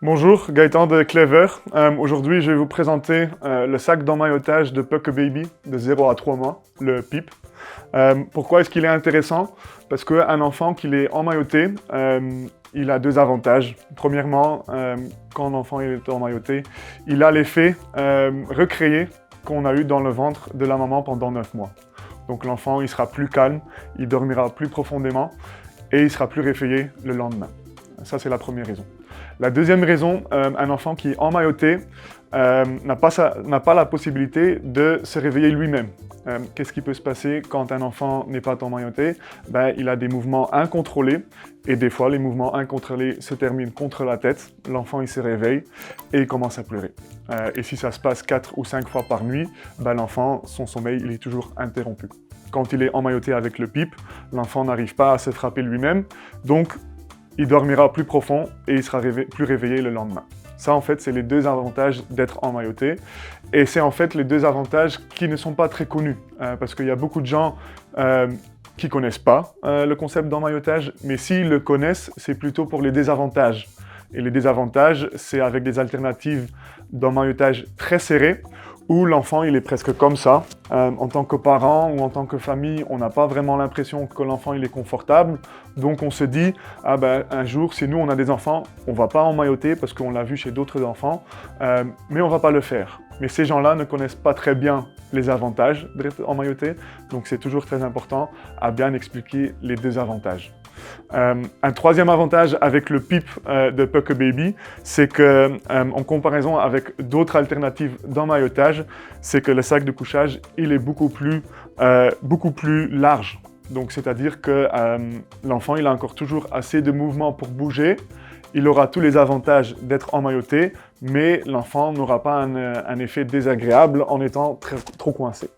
Bonjour, Gaëtan de Clever. Aujourd'hui, je vais vous présenter le sac d'emmaillotage de Puck-A-Baby de 0 à 3 mois, le PIP. Pourquoi est-ce qu'il est intéressant? Parce qu'un enfant qui est emmailloté, il a deux avantages. Premièrement, quand l'enfant est emmailloté, il a l'effet recréé qu'on a eu dans le ventre de la maman pendant 9 mois. Donc l'enfant, il sera plus calme, il dormira plus profondément et il sera plus réveillé le lendemain. Ça, c'est la première raison. La deuxième raison, un enfant qui est emmailloté n'a pas la possibilité de se réveiller lui-même. Qu'est-ce qui peut se passer quand un enfant n'est pas emmailloté? Il a des mouvements incontrôlés et des fois, les mouvements incontrôlés se terminent contre la tête. L'enfant, il se réveille et il commence à pleurer. Et si ça se passe 4 ou 5 fois par nuit, l'enfant, son sommeil, il est toujours interrompu. Quand il est emmailloté avec le PIP, l'enfant n'arrive pas à se frapper lui-même, donc il dormira plus profond et il sera plus réveillé le lendemain. Ça, en fait, c'est les deux avantages d'être emmailloté. Et c'est en fait les deux avantages qui ne sont pas très connus. Parce qu'il y a beaucoup de gens qui ne connaissent pas le concept d'emmaillotage, mais s'ils le connaissent, c'est plutôt pour les désavantages. Et les désavantages, c'est avec des alternatives d'emmaillotage très serrées, où l'enfant il est presque comme ça. En tant que parent ou en tant que famille, on n'a pas vraiment l'impression que l'enfant il est confortable. Donc on se dit, un jour, si nous on a des enfants, on ne va pas emmailloter parce qu'on l'a vu chez d'autres enfants, mais on ne va pas le faire. Mais ces gens-là ne connaissent pas très bien les avantages d'être emmailloté, donc c'est toujours très important à bien expliquer les deux avantages. Un troisième avantage avec le PIP de Puck-A-Baby, c'est que, en comparaison avec d'autres alternatives d'emmaillotage, c'est que le sac de couchage, il est beaucoup plus large. Donc, c'est-à-dire que l'enfant, il a encore toujours assez de mouvement pour bouger. Il aura tous les avantages d'être emmailloté, mais l'enfant n'aura pas un effet désagréable en étant trop coincé.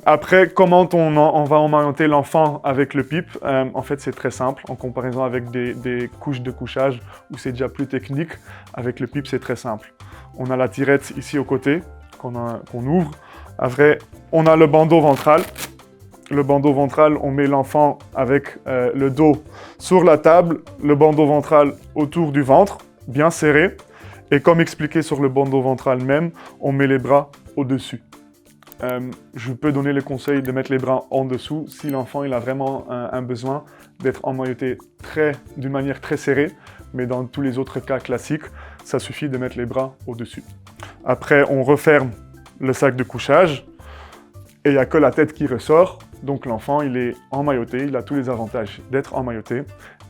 Après, comment on va emmailloter l'enfant avec le PIP? En fait, c'est très simple, en comparaison avec des couches de couchage où c'est déjà plus technique. Avec le PIP, c'est très simple. On a la tirette ici au côté, qu'on ouvre. Après, on a le bandeau ventral. Le bandeau ventral, on met l'enfant avec le dos sur la table, le bandeau ventral autour du ventre, bien serré. Et comme expliqué sur le bandeau ventral même, on met les bras au-dessus. Je peux donner le conseil de mettre les bras en dessous si l'enfant il a vraiment un besoin d'être emmailloté d'une manière très serrée, mais dans tous les autres cas classiques, ça suffit de mettre les bras au-dessus. Après, on referme le sac de couchage et il n'y a que la tête qui ressort, donc l'enfant il est emmailloté, il a tous les avantages d'être emmailloté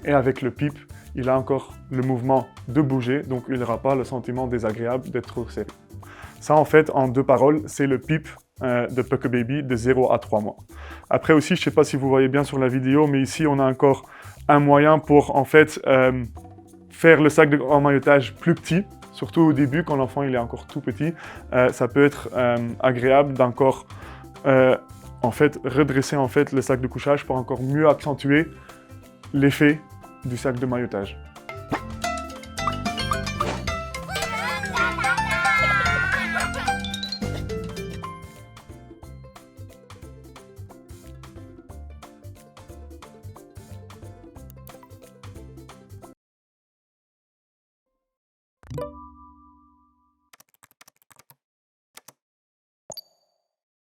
et avec le PIP, il a encore le mouvement de bouger, donc il n'aura pas le sentiment désagréable d'être trop serré. Ça, en fait, en deux paroles, c'est le PIP de Puck-A-Baby de 0 à 3 mois. Après aussi, je ne sais pas si vous voyez bien sur la vidéo, mais ici, on a encore un moyen pour, en fait, faire le sac d'emmaillotage plus petit, surtout au début, quand l'enfant il est encore tout petit. Ça peut être agréable d'encore, en fait, redresser en fait, le sac de couchage pour encore mieux accentuer l'effet du sac d'emmaillotage.